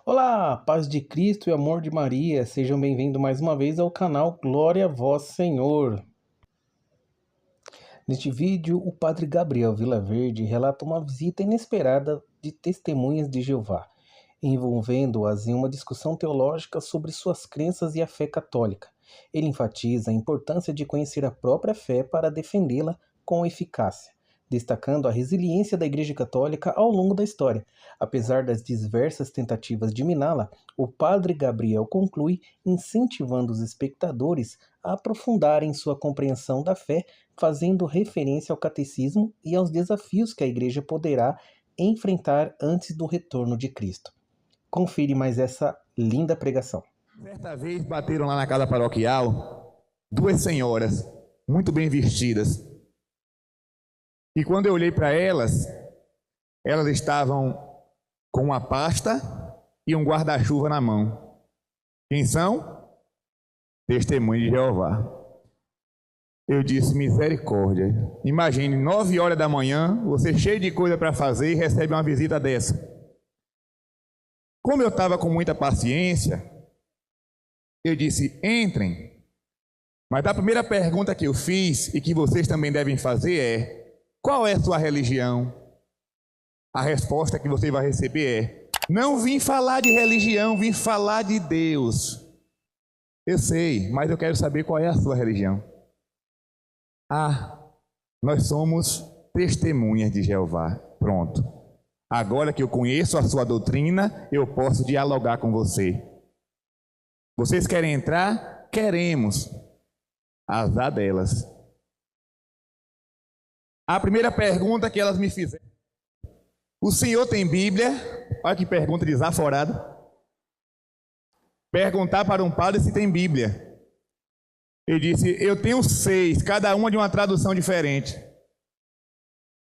Olá, paz de Cristo e amor de Maria, sejam bem-vindos mais uma vez ao canal Glória a Vós Senhor. Neste vídeo, o padre Gabriel Vilaverde relata uma visita inesperada de testemunhas de Jeová, envolvendo-as em uma discussão teológica sobre suas crenças e a fé católica. Ele enfatiza a importância de conhecer a própria fé para defendê-la com eficácia, destacando a resiliência da Igreja Católica ao longo da história. Apesar das diversas tentativas de miná-la, o padre Gabriel conclui incentivando os espectadores a aprofundarem sua compreensão da fé, fazendo referência ao catecismo e aos desafios que a Igreja poderá enfrentar antes do retorno de Cristo. Confere mais essa linda pregação. Certa vez bateram lá na casa paroquial duas senhoras, muito bem vestidas. E quando eu olhei para elas, elas estavam com uma pasta e um guarda-chuva na mão. Quem são? Testemunhas de Jeová. Eu disse, misericórdia. Imagine, 9 horas da manhã, você cheio de coisa para fazer e recebe uma visita dessa. Como eu estava com muita paciência, eu disse, entrem. Mas a primeira pergunta que eu fiz e que vocês também devem fazer é, qual é a sua religião? A resposta que você vai receber é, não vim falar de religião, vim falar de Deus. Eu sei, mas eu quero saber qual é a sua religião. Ah, nós somos testemunhas de Jeová. Pronto. Agora que eu conheço a sua doutrina, eu posso dialogar com você. Vocês querem entrar? Queremos. Azar delas. A primeira pergunta que elas me fizeram. O senhor tem Bíblia? Olha que pergunta desaforada. Perguntar para um padre se tem Bíblia. Ele disse, eu tenho 6, cada uma de uma tradução diferente.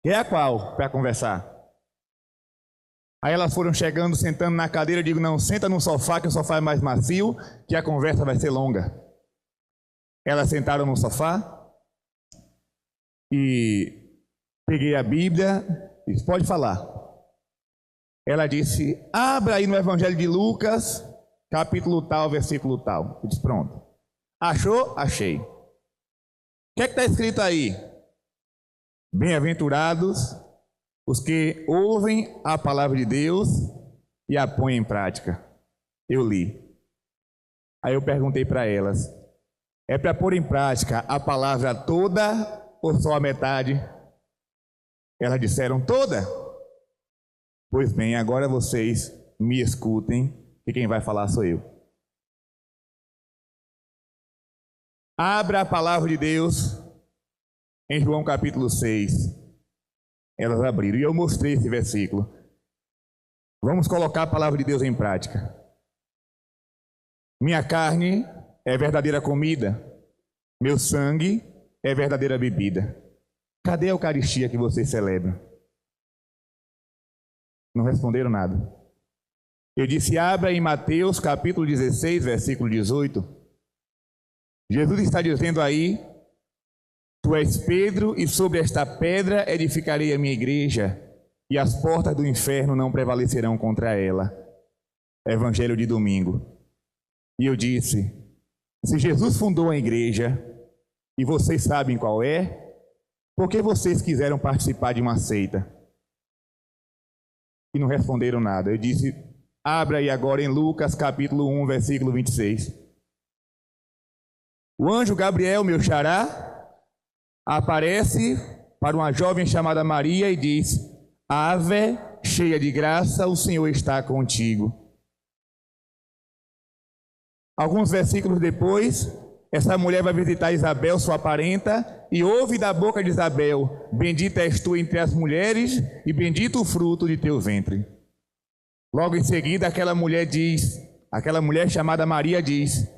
Quer a qual para conversar? Aí elas foram chegando, sentando na cadeira, eu digo, não, senta no sofá, que o sofá é mais macio, que a conversa vai ser longa. Elas sentaram no sofá e peguei a Bíblia e disse, pode falar. Ela disse, abra aí no Evangelho de Lucas, capítulo tal, versículo tal. Eu disse, pronto. Achou? Achei. O que é que está escrito aí? Bem-aventurados os que ouvem a palavra de Deus e a põem em prática. Eu li. Aí eu perguntei para elas, é para pôr em prática a palavra toda ou só a metade? Elas disseram toda. Pois bem, agora vocês me escutem, que quem vai falar sou eu. Abra a palavra de Deus em João capítulo 6. Elas abriram e eu mostrei esse versículo. Vamos colocar a palavra de Deus em prática. Minha carne é verdadeira comida, meu sangue é verdadeira bebida. Cadê a Eucaristia que vocês celebram? Não responderam nada. Eu disse, abra em Mateus capítulo 16, versículo 18. Jesus está dizendo aí, tu és Pedro e sobre esta pedra edificarei a minha igreja e as portas do inferno não prevalecerão contra ela. Evangelho de domingo. E eu disse, se Jesus fundou a igreja e vocês sabem qual é, por que vocês quiseram participar de uma seita? E não responderam nada. Eu disse, abra aí agora em Lucas capítulo 1, versículo 26. O anjo Gabriel, meu xará, aparece para uma jovem chamada Maria e diz, Ave, cheia de graça, o Senhor está contigo. Alguns versículos depois, essa mulher vai visitar Isabel, sua parenta, e ouve da boca de Isabel, bendita és tu entre as mulheres e bendito o fruto de teu ventre. Logo em seguida, aquela mulher chamada Maria diz,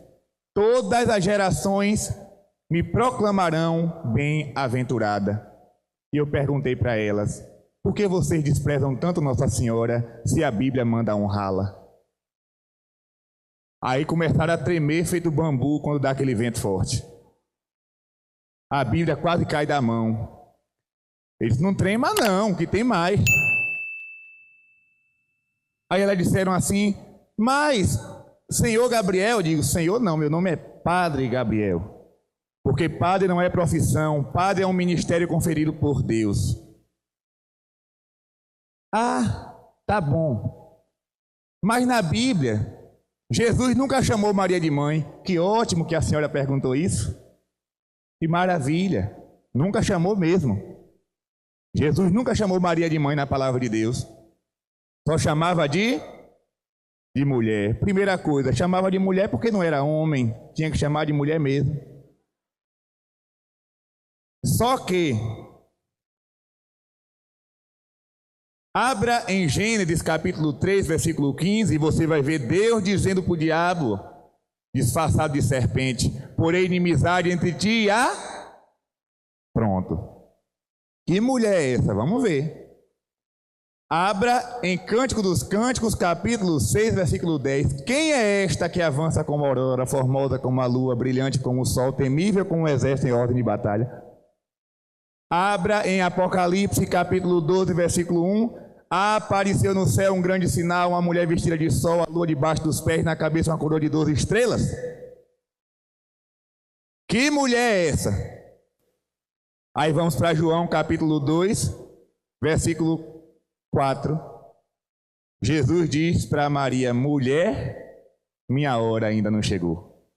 todas as gerações me proclamarão bem-aventurada. E eu perguntei para elas, por que vocês desprezam tanto Nossa Senhora se a Bíblia manda honrá-la? Aí começaram a tremer feito bambu quando dá aquele vento forte. A Bíblia quase cai da mão. Eles não trema não, que tem mais. Aí elas disseram assim, Mas, Senhor Gabriel, eu digo, Senhor não, meu nome é Padre Gabriel. Porque padre não é profissão, padre é um ministério conferido por Deus. Ah, tá bom. Mas na Bíblia, Jesus nunca chamou Maria de mãe. Que ótimo que a senhora perguntou isso. Que maravilha. Nunca chamou mesmo. Jesus nunca chamou Maria de mãe na palavra de Deus. Só chamava de mulher. Primeira coisa, chamava de mulher porque não era homem. Tinha que chamar de mulher mesmo. Só que, abra em Gênesis capítulo 3, versículo 15, e você vai ver Deus dizendo para o diabo, disfarçado de serpente, porém inimizade entre ti e a... Pronto. Que mulher é essa? Vamos ver. Abra em Cântico dos Cânticos, capítulo 6, versículo 10. Quem é esta que avança como a aurora, formosa como a lua, brilhante como o sol, temível como um exército em ordem de batalha? Abra em Apocalipse, capítulo 12, versículo 1. Apareceu no céu um grande sinal, uma mulher vestida de sol, a lua debaixo dos pés, na cabeça uma coroa de 12 estrelas. Que mulher é essa? Aí vamos para João, capítulo 2, versículo 4. Jesus diz para Maria, mulher, minha hora ainda não chegou.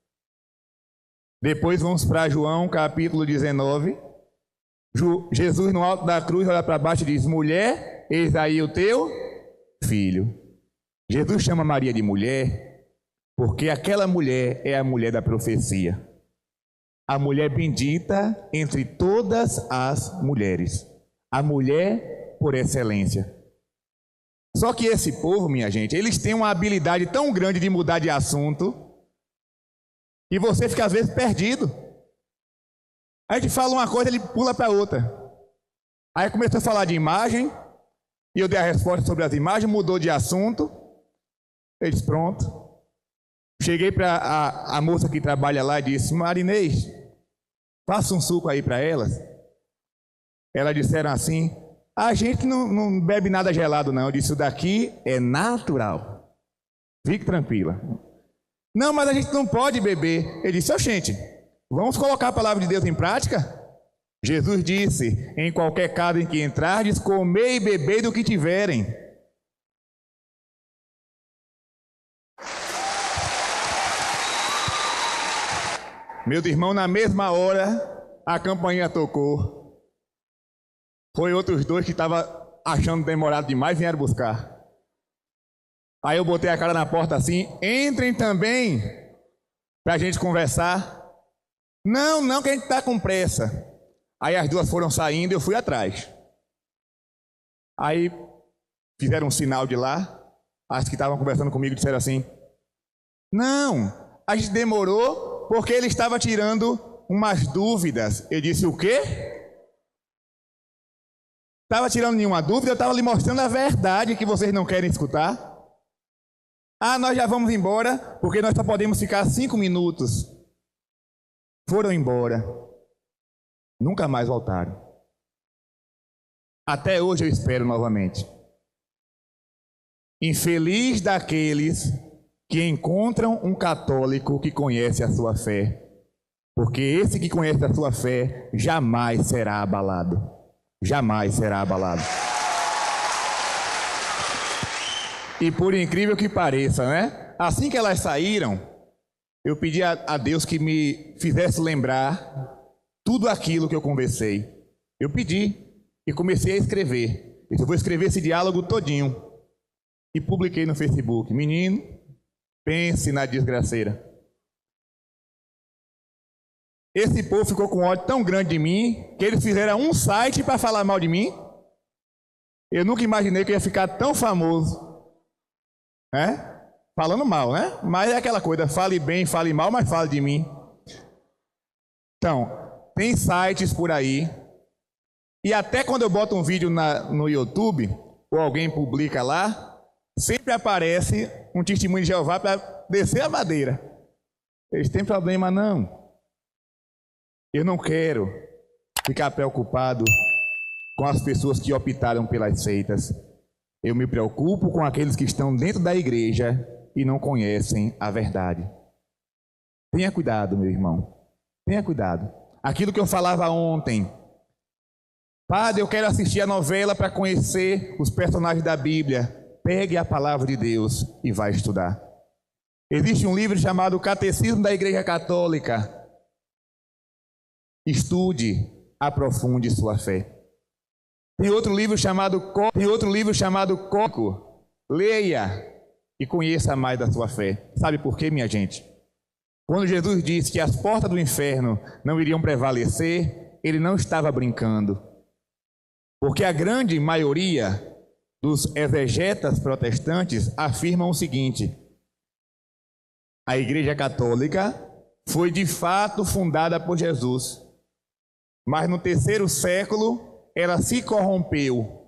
Depois vamos para João, capítulo 19. Jesus no alto da cruz olha para baixo e diz, mulher, eis aí o teu filho. Jesus chama Maria de mulher porque aquela mulher é a mulher da profecia. A mulher bendita entre todas as mulheres. A mulher por excelência. Só que esse povo, minha gente, eles têm uma habilidade tão grande de mudar de assunto que você fica às vezes perdido. A gente fala uma coisa, ele pula para outra. Aí começou a falar de imagem, e eu dei a resposta sobre as imagens, mudou de assunto. Ele disse, pronto. Cheguei para a moça que trabalha lá e disse, Marinês, faça um suco aí para elas. Elas disseram assim, a gente não bebe nada gelado não. Eu disse, isso daqui é natural. Fique tranquila. Não, mas a gente não pode beber. Ele disse, gente, vamos colocar a palavra de Deus em prática? Jesus disse, em qualquer casa em que entrardes, comei e bebei do que tiverem. Meus irmãos, na mesma hora, a campainha tocou. Foi outros dois que estavam achando demorado demais, vieram buscar. Aí eu botei a cara na porta assim, entrem também, para a gente conversar. Não, que a gente está com pressa. Aí as duas foram saindo e eu fui atrás. Aí fizeram um sinal de lá. As que estavam conversando comigo disseram assim, não, a gente demorou porque ele estava tirando umas dúvidas. Eu disse, o quê? Estava tirando nenhuma dúvida, eu estava lhe mostrando a verdade que vocês não querem escutar. Ah, nós já vamos embora porque nós só podemos ficar 5 minutos. Foram embora. Nunca mais voltaram. Até hoje eu espero novamente. Infeliz daqueles que encontram um católico que conhece a sua fé. Porque esse que conhece a sua fé jamais será abalado. Jamais será abalado. E por incrível que pareça, né? Assim que elas saíram, eu pedi a Deus que me fizesse lembrar tudo aquilo que eu conversei. Eu pedi e comecei a escrever. Eu vou escrever esse diálogo todinho. E publiquei no Facebook. Menino, pense na desgraceira. Esse povo ficou com ódio tão grande de mim que eles fizeram um site para falar mal de mim. Eu nunca imaginei que eu ia ficar tão famoso. Né? Falando mal, né? Mas é aquela coisa, fale bem, fale mal, mas fale de mim. Então, tem sites por aí. E até quando eu boto um vídeo no YouTube, ou alguém publica lá, sempre aparece um testemunho de Jeová para descer a madeira. Eles têm problema não. Eu não quero ficar preocupado com as pessoas que optaram pelas seitas. Eu me preocupo com aqueles que estão dentro da igreja e não conhecem a verdade. Tenha cuidado, meu irmão. Tenha cuidado. Aquilo que eu falava ontem. Padre, eu quero assistir a novela para conhecer os personagens da Bíblia. Pegue a palavra de Deus e vai estudar. Existe um livro chamado Catecismo da Igreja Católica. Estude, aprofunde sua fé. Tem outro livro chamado Código. Leia e conheça mais da sua fé. Sabe por quê, minha gente? Quando Jesus disse que as portas do inferno não iriam prevalecer, ele não estava brincando. Porque a grande maioria dos exegetas protestantes afirmam o seguinte: a Igreja Católica foi de fato fundada por Jesus, mas no 3º século ela se corrompeu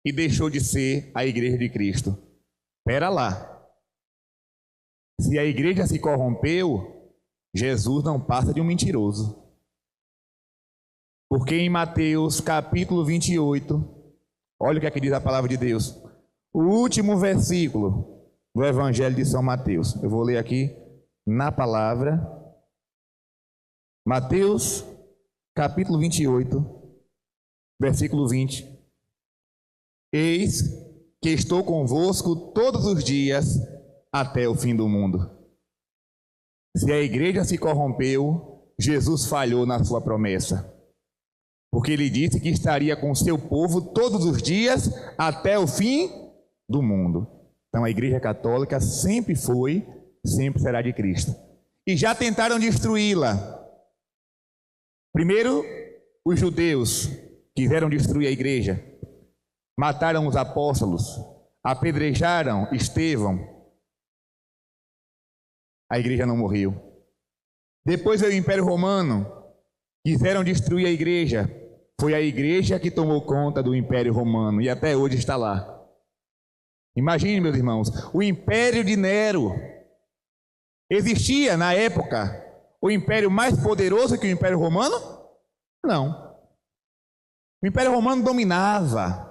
e deixou de ser a Igreja de Cristo. Espera lá. Se a igreja se corrompeu, Jesus não passa de um mentiroso. Porque em Mateus capítulo 28, olha o que aqui diz a palavra de Deus. O último versículo do Evangelho de São Mateus. Eu vou ler aqui na palavra. Mateus capítulo 28, versículo 20. Eis que estou convosco todos os dias até o fim do mundo. Se a igreja se corrompeu, Jesus falhou na sua promessa. Porque ele disse que estaria com o seu povo todos os dias até o fim do mundo. Então a Igreja Católica sempre foi, sempre será de Cristo. E já tentaram destruí-la. Primeiro, os judeus quiseram destruir a igreja. Mataram os apóstolos, apedrejaram Estevão. A igreja não morreu. Depois veio o Império Romano. Quiseram destruir a igreja. Foi a igreja que tomou conta do Império Romano e até hoje está lá. Imagine, meus irmãos, o Império de Nero. Existia na época o império mais poderoso que o Império Romano? Não. O Império Romano dominava.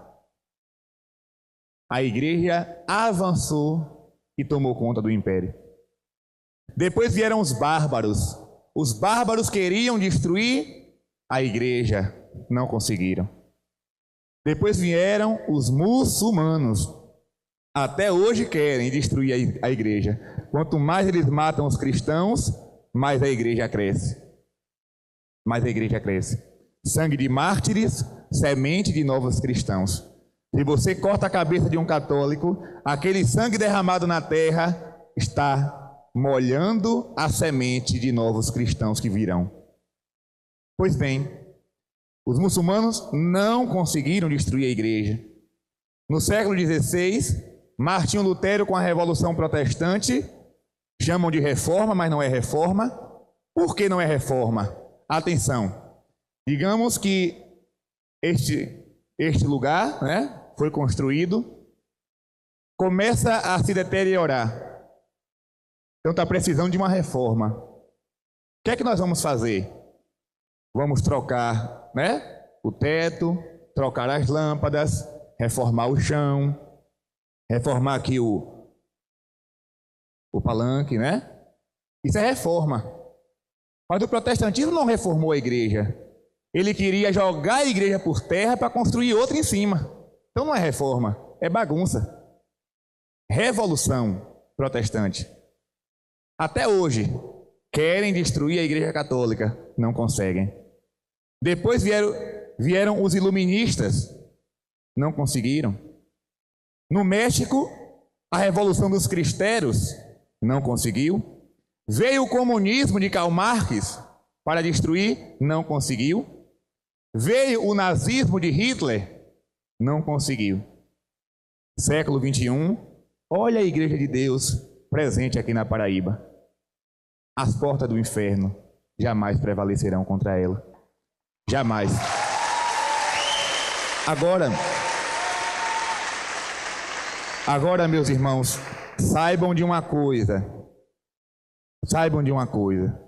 A igreja avançou e tomou conta do império. Depois vieram os bárbaros. Os bárbaros queriam destruir a igreja, não conseguiram. Depois vieram os muçulmanos. Até hoje querem destruir a igreja. Quanto mais eles matam os cristãos, mais a igreja cresce. Mais a igreja cresce. Sangue de mártires, semente de novos cristãos. Se você corta a cabeça de um católico, aquele sangue derramado na terra está molhando a semente de novos cristãos que virão. Pois bem, os muçulmanos não conseguiram destruir a igreja. No século XVI, Martinho Lutero, com a Revolução Protestante, chamam de reforma, mas não é reforma. Por que não é reforma? Atenção, digamos que este lugar, né, foi construído, começa a se deteriorar. Então está precisando de uma reforma. O que é que nós vamos fazer? Vamos trocar, né, o teto, trocar as lâmpadas, reformar o chão, reformar aqui o palanque, né? Isso é reforma. Mas o protestantismo não reformou a igreja. Ele queria jogar a igreja por terra para construir outra em cima. Então não é reforma, é bagunça. Revolução protestante. Até hoje, querem destruir a igreja católica, não conseguem. Depois vieram os iluministas, não conseguiram. No México, a revolução dos cristãos, não conseguiu. Veio o comunismo de Karl Marx para destruir, não conseguiu. Veio o nazismo de Hitler, não conseguiu. Século XXI, olha a Igreja de Deus presente aqui na Paraíba. As portas do inferno jamais prevalecerão contra ela. Jamais. Agora, meus irmãos, saibam de uma coisa. Saibam de uma coisa.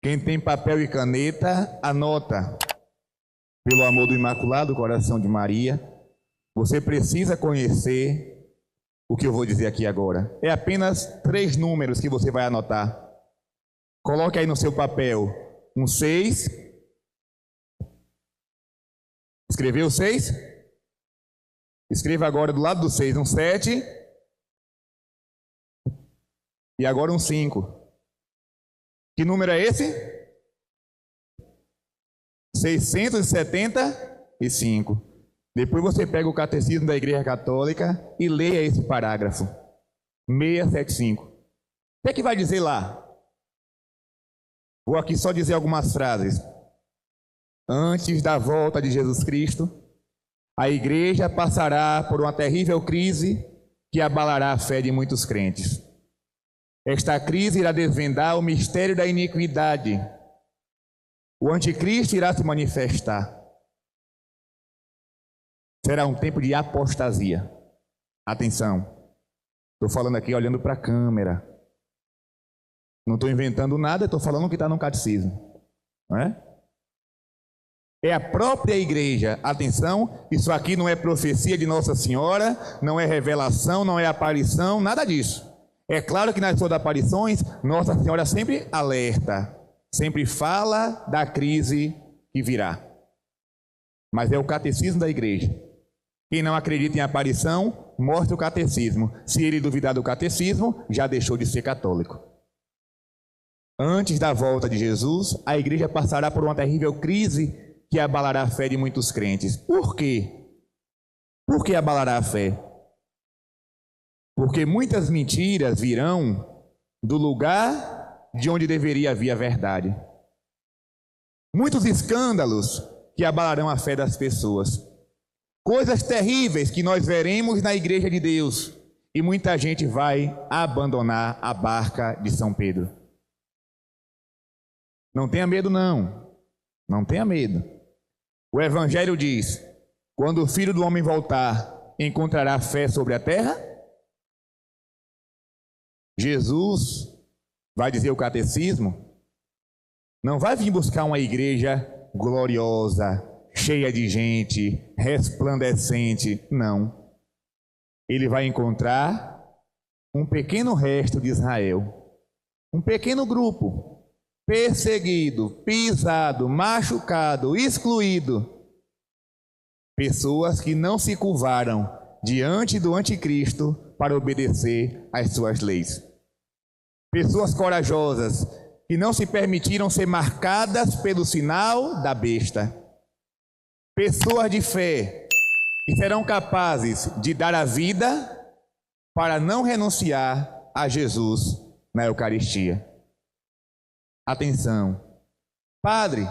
Quem tem papel e caneta, anota. Pelo amor do Imaculado Coração de Maria, você precisa conhecer o que eu vou dizer aqui agora. É apenas 3 números que você vai anotar. Coloque aí no seu papel um 6. Escreveu 6? Escreva agora do lado do 6 um 7. E agora um 5. Que número é esse? 675. Depois você pega o Catecismo da Igreja Católica e leia esse parágrafo. 675. O que é que vai dizer lá? Vou aqui só dizer algumas frases. Antes da volta de Jesus Cristo, a Igreja passará por uma terrível crise que abalará a fé de muitos crentes. Esta crise irá desvendar o mistério da iniquidade. O anticristo irá se manifestar. Será um tempo de apostasia. Atenção, estou falando aqui olhando para a câmera. Não estou inventando nada, estou falando o que está no catecismo. Não é? É a própria igreja. Atenção, isso aqui não é profecia de Nossa Senhora, não é revelação, não é aparição, nada disso. É claro que nas suas aparições, Nossa Senhora sempre alerta, sempre fala da crise que virá. Mas é o catecismo da igreja. Quem não acredita em aparição, mostre o catecismo. Se ele duvidar do catecismo, já deixou de ser católico. Antes da volta de Jesus, a igreja passará por uma terrível crise que abalará a fé de muitos crentes. Por quê? Por que abalará a fé? Porque muitas mentiras virão do lugar de onde deveria vir a verdade. Muitos escândalos que abalarão a fé das pessoas. Coisas terríveis que nós veremos na igreja de Deus. E muita gente vai abandonar a barca de São Pedro. Não tenha medo, não. Não tenha medo. O Evangelho diz: quando o Filho do Homem voltar, encontrará fé sobre a terra? Jesus, vai dizer o catecismo, não vai vir buscar uma igreja gloriosa, cheia de gente, resplandecente. Não. Ele vai encontrar um pequeno resto de Israel. Um pequeno grupo. Perseguido, pisado, machucado, excluído. Pessoas que não se curvaram diante do anticristo para obedecer às suas leis. Pessoas corajosas que não se permitiram ser marcadas pelo sinal da besta. Pessoas de fé que serão capazes de dar a vida para não renunciar a Jesus na Eucaristia. Atenção, padre,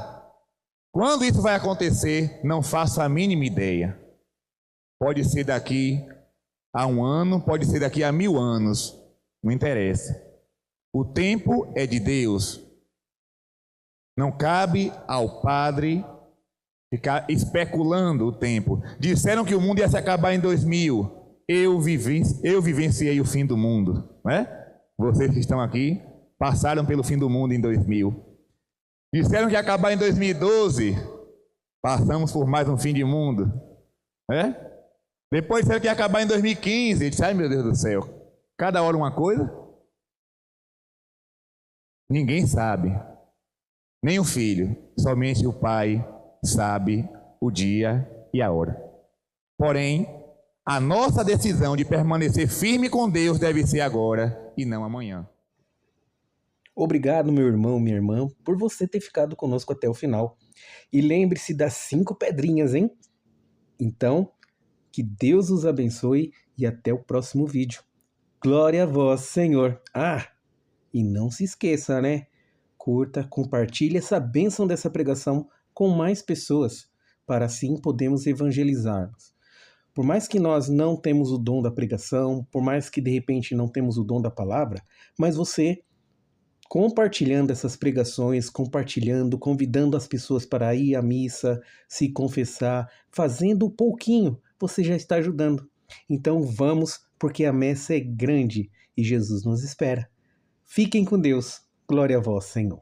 quando isso vai acontecer, não faço a mínima ideia. Pode ser daqui a 1 ano, pode ser daqui a 1000 anos, não interessa. O tempo é de Deus. Não cabe ao padre ficar especulando o tempo. Disseram que o mundo ia se acabar em 2000. Eu vivenciei o fim do mundo, né? Vocês que estão aqui passaram pelo fim do mundo em 2000. Disseram que ia acabar em 2012. Passamos por mais um fim de mundo, né? Depois disseram que ia acabar em 2015. Eu disse: ai, meu Deus do céu, cada hora uma coisa. Ninguém sabe, nem o filho, somente o pai sabe o dia e a hora. Porém, a nossa decisão de permanecer firme com Deus deve ser agora e não amanhã. Obrigado, meu irmão, minha irmã, por você ter ficado conosco até o final. E lembre-se das 5 pedrinhas, hein? Então, que Deus os abençoe e até o próximo vídeo. Glória a vós, Senhor. E não se esqueça, né? Curta, compartilhe essa bênção dessa pregação com mais pessoas, para assim podermos evangelizarmos. Por mais que nós não temos o dom da pregação, por mais que de repente não temos o dom da palavra, mas você, compartilhando essas pregações, compartilhando, convidando as pessoas para ir à missa, se confessar, fazendo um pouquinho, você já está ajudando. Então vamos, porque a messe é grande e Jesus nos espera. Fiquem com Deus. Glória a vós, Senhor.